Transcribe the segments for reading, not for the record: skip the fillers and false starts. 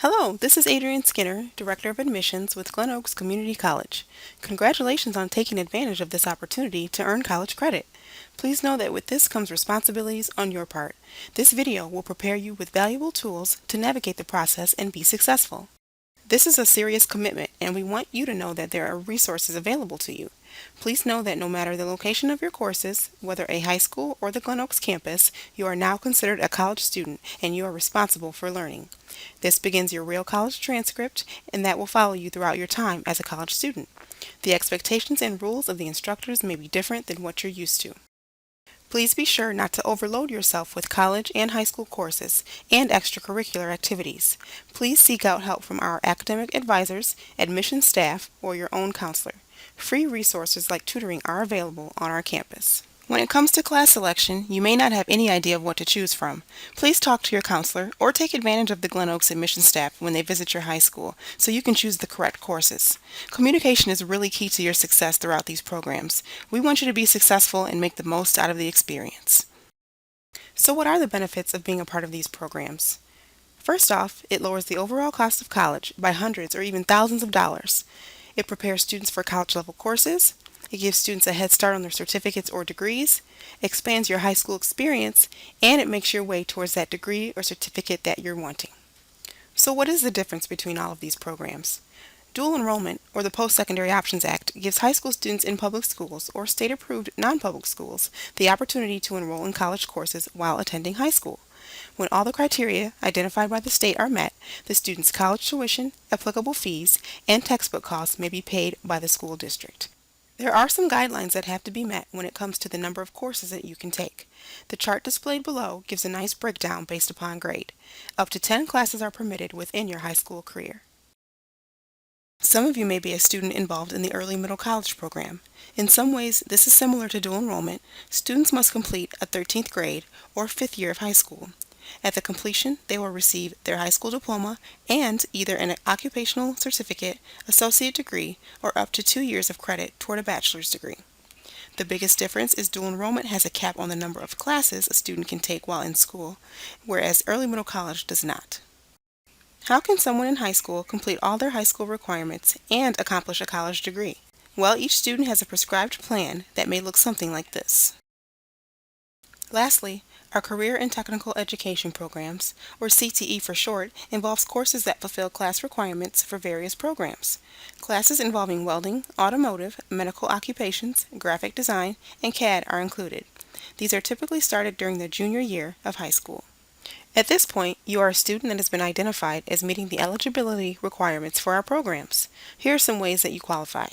Hello, this is Adrienne Skinner, Director of Admissions with Glen Oaks Community College. Congratulations on taking advantage of this opportunity to earn college credit. Please know that with this comes responsibilities on your part. This video will prepare you with valuable tools to navigate the process and be successful. This is a serious commitment, and we want you to know that there are resources available to you. Please know that no matter the location of your courses, whether a high school or the Glen Oaks campus, you are now considered a college student and you are responsible for learning. This begins your real college transcript, and that will follow you throughout your time as a college student. The expectations and rules of the instructors may be different than what you're used to. Please be sure not to overload yourself with college and high school courses and extracurricular activities. Please seek out help from our academic advisors, admissions staff, or your own counselor. Free resources like tutoring are available on our campus. When it comes to class selection, you may not have any idea of what to choose from. Please talk to your counselor or take advantage of the Glen Oaks admissions staff when they visit your high school so you can choose the correct courses. Communication is really key to your success throughout these programs. We want you to be successful and make the most out of the experience. So what are the benefits of being a part of these programs? First off, it lowers the overall cost of college by hundreds or even thousands of dollars. It prepares students for college-level courses. It gives students a head start on their certificates or degrees, expands your high school experience, and it makes your way towards that degree or certificate that you're wanting. So what is the difference between all of these programs? Dual enrollment, or the Post-Secondary Options Act, gives high school students in public schools or state-approved non-public schools the opportunity to enroll in college courses while attending high school. When all the criteria identified by the state are met, the student's college tuition, applicable fees, and textbook costs may be paid by the school district. There are some guidelines that have to be met when it comes to the number of courses that you can take. The chart displayed below gives a nice breakdown based upon grade. Up to 10 classes are permitted within your high school career. Some of you may be a student involved in the early middle college program. In some ways, this is similar to dual enrollment. Students must complete a 13th grade or 5th year of high school. At the completion, they will receive their high school diploma and either an occupational certificate, associate degree, or up to 2 years of credit toward a bachelor's degree. The biggest difference is dual enrollment has a cap on the number of classes a student can take while in school, whereas early middle college does not. How can someone in high school complete all their high school requirements and accomplish a college degree? Well, each student has a prescribed plan that may look something like this. Lastly, our Career and Technical Education programs, or CTE for short, involves courses that fulfill class requirements for various programs. Classes involving welding, automotive, medical occupations, graphic design, and CAD are included. These are typically started during the junior year of high school. At this point, you are a student that has been identified as meeting the eligibility requirements for our programs. Here are some ways that you qualify.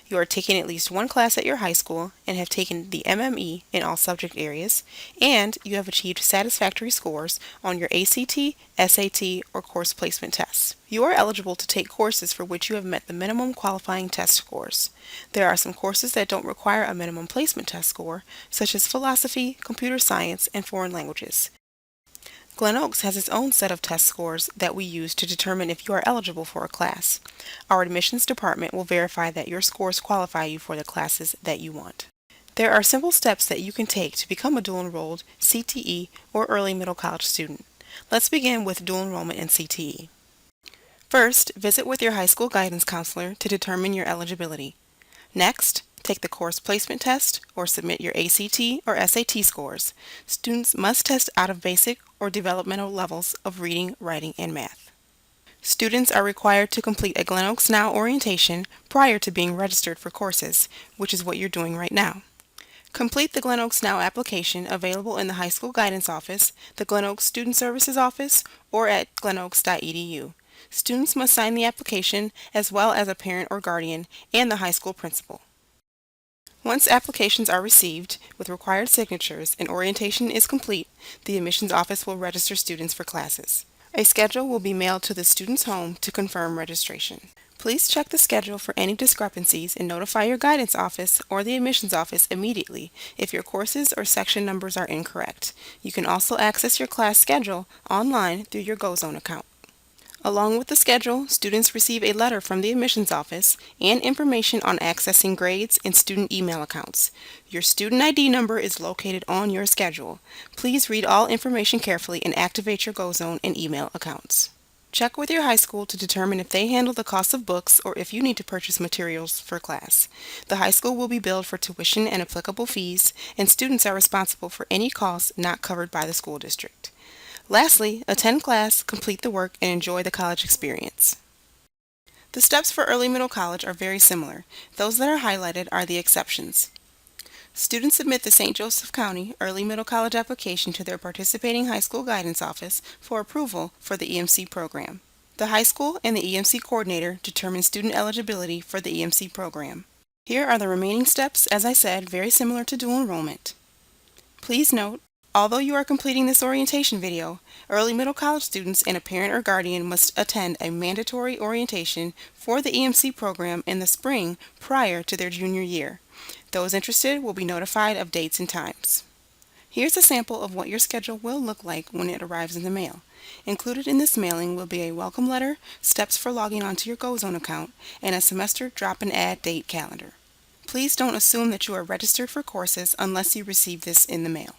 You are taking at least one class at your high school and have taken the MME in all subject areas, and you have achieved satisfactory scores on your ACT, SAT, or course placement tests. You are eligible to take courses for which you have met the minimum qualifying test scores. There are some courses that don't require a minimum placement test score, such as philosophy, computer science, and foreign languages. Glen Oaks has its own set of test scores that we use to determine if you are eligible for a class. Our admissions department will verify that your scores qualify you for the classes that you want. There are simple steps that you can take to become a dual-enrolled CTE or early middle college student. Let's begin with dual enrollment in CTE. First, visit with your high school guidance counselor to determine your eligibility. Next, take the course placement test or submit your ACT or SAT scores. Students must test out of basic or developmental levels of reading, writing, and math. Students are required to complete a Glen Oaks Now orientation prior to being registered for courses, which is what you're doing right now. Complete the Glen Oaks Now application available in the High School Guidance Office, the Glen Oaks Student Services Office, or at glenoaks.edu. Students must sign the application as well as a parent or guardian and the high school principal. Once applications are received with required signatures and orientation is complete, the admissions office will register students for classes. A schedule will be mailed to the student's home to confirm registration. Please check the schedule for any discrepancies and notify your guidance office or the admissions office immediately if your courses or section numbers are incorrect. You can also access your class schedule online through your GoZone account. Along with the schedule, students receive a letter from the admissions office and information on accessing grades and student email accounts. Your student ID number is located on your schedule. Please read all information carefully and activate your GoZone and email accounts. Check with your high school to determine if they handle the cost of books or if you need to purchase materials for class. The high school will be billed for tuition and applicable fees, and students are responsible for any costs not covered by the school district. Lastly, attend class, complete the work, and enjoy the college experience. The steps for early middle college are very similar. Those that are highlighted are the exceptions. Students submit the St. Joseph County Early Middle College application to their participating high school guidance office for approval for the EMC program. The high school and the EMC coordinator determine student eligibility for the EMC program. Here are the remaining steps, as I said, very similar to dual enrollment. Please note, although you are completing this orientation video, early middle college students and a parent or guardian must attend a mandatory orientation for the EMC program in the spring prior to their junior year. Those interested will be notified of dates and times. Here's a sample of what your schedule will look like when it arrives in the mail. Included in this mailing will be a welcome letter, steps for logging onto your GoZone account, and a semester drop and add date calendar. Please don't assume that you are registered for courses unless you receive this in the mail.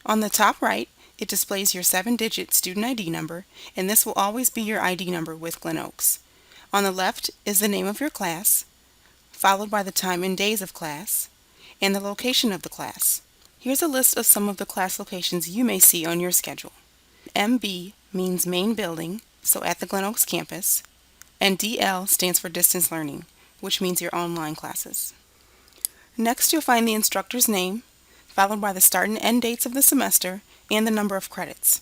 On the top right, it displays your 7-digit student ID number, and this will always be your ID number with Glen Oaks. On the left is the name of your class, followed by the time and days of class, and the location of the class. Here's a list of some of the class locations you may see on your schedule. MB means main building, so at the Glen Oaks campus, and DL stands for distance learning, which means your online classes. Next, you'll find the instructor's name, followed by the start and end dates of the semester and the number of credits.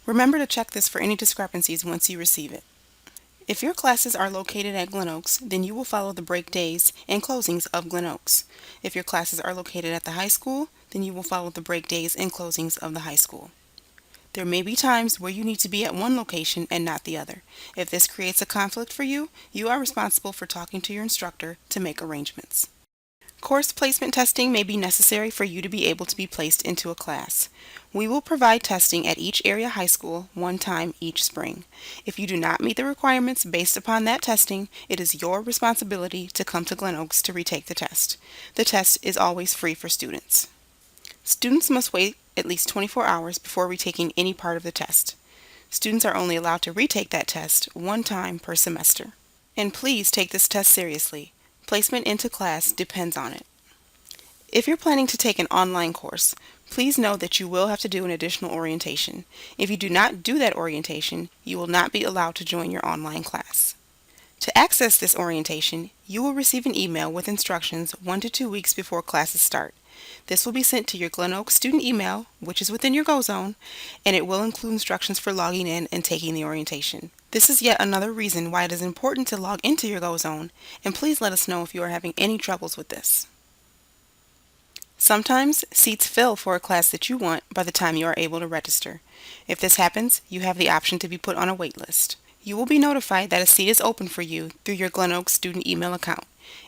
Remember to check this for any discrepancies once you receive it. If your classes are located at Glen Oaks, then you will follow the break days and closings of Glen Oaks. If your classes are located at the high school, then you will follow the break days and closings of the high school. There may be times where you need to be at one location and not the other. If this creates a conflict for you, you are responsible for talking to your instructor to make arrangements. Course placement testing may be necessary for you to be able to be placed into a class. We will provide testing at each area high school one time each spring. If you do not meet the requirements based upon that testing, it is your responsibility to come to Glen Oaks to retake the test. The test is always free for students. Students must wait at least 24 hours before retaking any part of the test. Students are only allowed to retake that test one time per semester. And please take this test seriously. Placement into class depends on it. If you're planning to take an online course, please know that you will have to do an additional orientation. If you do not do that orientation, you will not be allowed to join your online class. To access this orientation, you will receive an email with instructions 1 to 2 weeks before classes start. This will be sent to your Glen Oaks student email, which is within your GoZone, and it will include instructions for logging in and taking the orientation. This is yet another reason why it is important to log into your GoZone, and please let us know if you are having any troubles with this. Sometimes seats fill for a class that you want by the time you are able to register. If this happens, you have the option to be put on a wait list. You will be notified that a seat is open for you through your Glen Oaks student email account.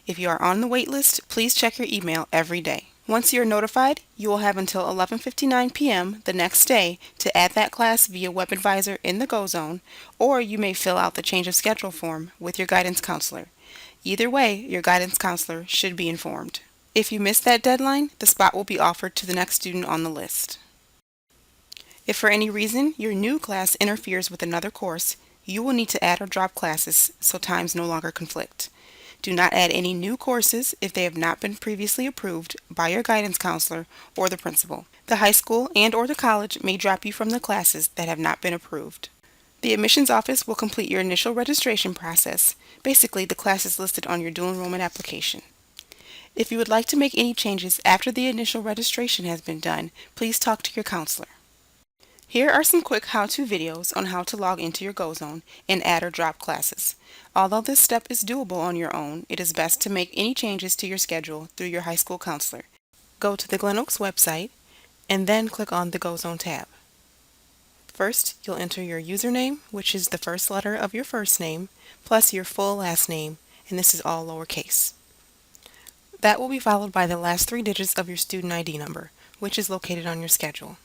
If you are on the wait list, please check your email every day. Once you are notified, you will have until 11:59 p.m. the next day to add that class via Web Advisor in the GoZone, or you may fill out the change of schedule form with your guidance counselor. Either way, your guidance counselor should be informed. If you miss that deadline, the spot will be offered to the next student on the list. If for any reason your new class interferes with another course, you will need to add or drop classes so times no longer conflict. Do not add any new courses if they have not been previously approved by your guidance counselor or the principal. The high school and/or the college may drop you from the classes that have not been approved. The admissions office will complete your initial registration process, basically the classes listed on your dual enrollment application. If you would like to make any changes after the initial registration has been done, please talk to your counselor. Here are some quick how-to videos on how to log into your GoZone and add or drop classes. Although this step is doable on your own, it is best to make any changes to your schedule through your high school counselor. Go to the Glen Oaks website and then click on the GoZone tab. First, you'll enter your username, which is the first letter of your first name, plus your full last name, and this is all lowercase. That will be followed by the last 3 digits of your student ID number, which is located on your schedule.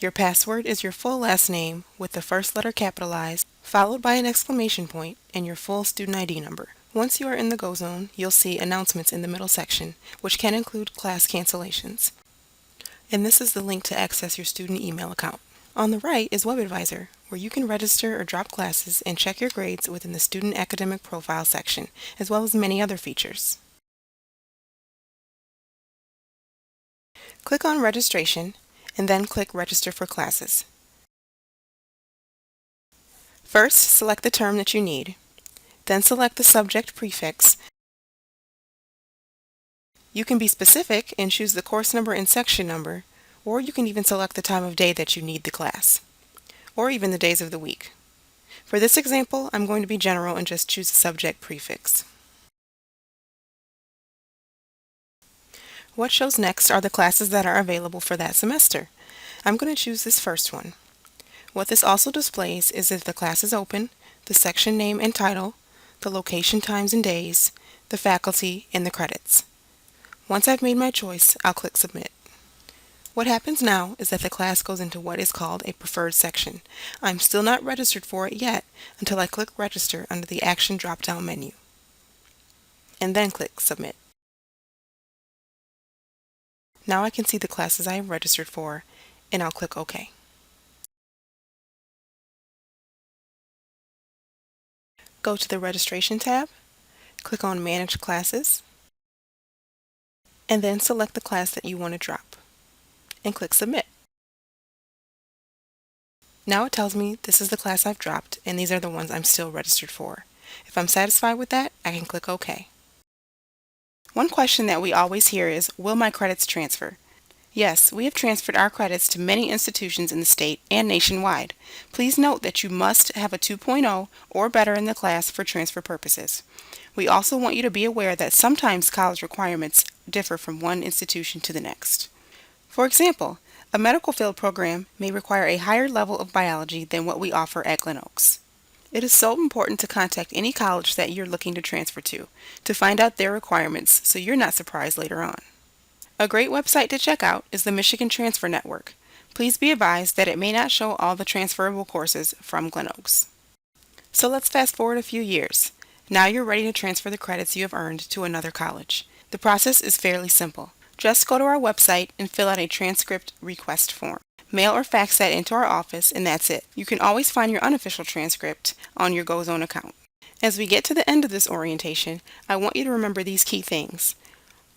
Your password is your full last name with the first letter capitalized, followed by an exclamation point, and your full student ID number. Once you are in the GoZone, you'll see announcements in the middle section, which can include class cancellations. And this is the link to access your student email account. On the right is Web Advisor, where you can register or drop classes and check your grades within the Student Academic Profile section, as well as many other features. Click on Registration and then click Register for Classes. First, select the term that you need. Then select the subject prefix. You can be specific and choose the course number and section number, or you can even select the time of day that you need the class, or even the days of the week. For this example, I'm going to be general and just choose the subject prefix. What shows next are the classes that are available for that semester. I'm going to choose this first one. What this also displays is if the class is open, the section name and title, the location, times and days, the faculty, and the credits. Once I've made my choice, I'll click Submit. What happens now is that the class goes into what is called a preferred section. I'm still not registered for it yet until I click Register under the Action drop-down menu, and then click Submit. Now I can see the classes I have registered for, and I'll click OK. Go to the Registration tab, click on Manage Classes, and then select the class that you want to drop, and click Submit. Now it tells me this is the class I've dropped, and these are the ones I'm still registered for. If I'm satisfied with that, I can click OK. One question that we always hear is, will my credits transfer? Yes, we have transferred our credits to many institutions in the state and nationwide. Please note that you must have a 2.0 or better in the class for transfer purposes. We also want you to be aware that sometimes college requirements differ from one institution to the next. For example, a medical field program may require a higher level of biology than what we offer at Glen Oaks. It is so important to contact any college that you're looking to transfer to find out their requirements so you're not surprised later on. A great website to check out is the Michigan Transfer Network. Please be advised that it may not show all the transferable courses from Glen Oaks. So let's fast forward a few years. Now you're ready to transfer the credits you have earned to another college. The process is fairly simple. Just go to our website and fill out a transcript request form. Mail or fax that into our office, and that's it. You can always find your unofficial transcript on your GoZone account. As we get to the end of this orientation, I want you to remember these key things.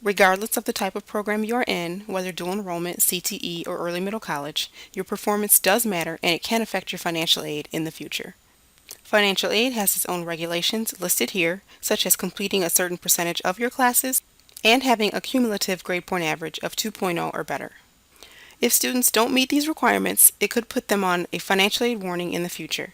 Regardless of the type of program you are in, whether dual enrollment, CTE, or early middle college, your performance does matter and it can affect your financial aid in the future. Financial aid has its own regulations listed here, such as completing a certain percentage of your classes and having a cumulative grade point average of 2.0 or better. If students don't meet these requirements, it could put them on a financial aid warning in the future.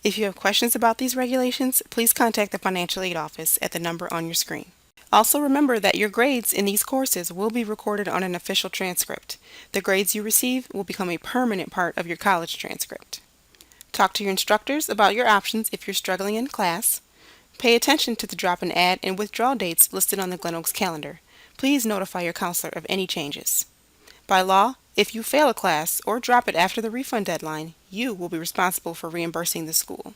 If you have questions about these regulations, please contact the financial aid office at the number on your screen. Also remember that your grades in these courses will be recorded on an official transcript. The grades you receive will become a permanent part of your college transcript. Talk to your instructors about your options if you're struggling in class. Pay attention to the drop-in add and withdrawal dates listed on the Glen Oaks calendar. Please notify your counselor of any changes. By law, if you fail a class or drop it after the refund deadline, you will be responsible for reimbursing the school.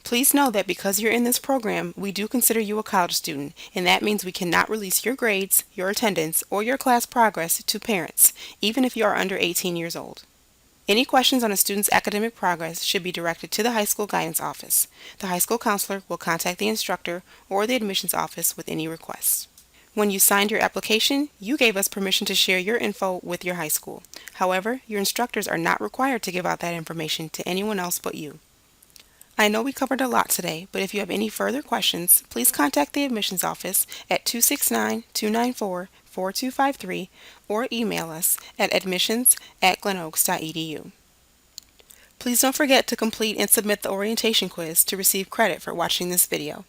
Please know that because you're in this program, we do consider you a college student, and that means we cannot release your grades, your attendance, or your class progress to parents, even if you are under 18 years old. Any questions on a student's academic progress should be directed to the high school guidance office. The high school counselor will contact the instructor or the admissions office with any requests. When you signed your application, you gave us permission to share your info with your high school. However, your instructors are not required to give out that information to anyone else but you. I know we covered a lot today, but if you have any further questions, please contact the admissions office at 269-294-4253 or email us at admissions@glenoaks.edu. Please don't forget to complete and submit the orientation quiz to receive credit for watching this video.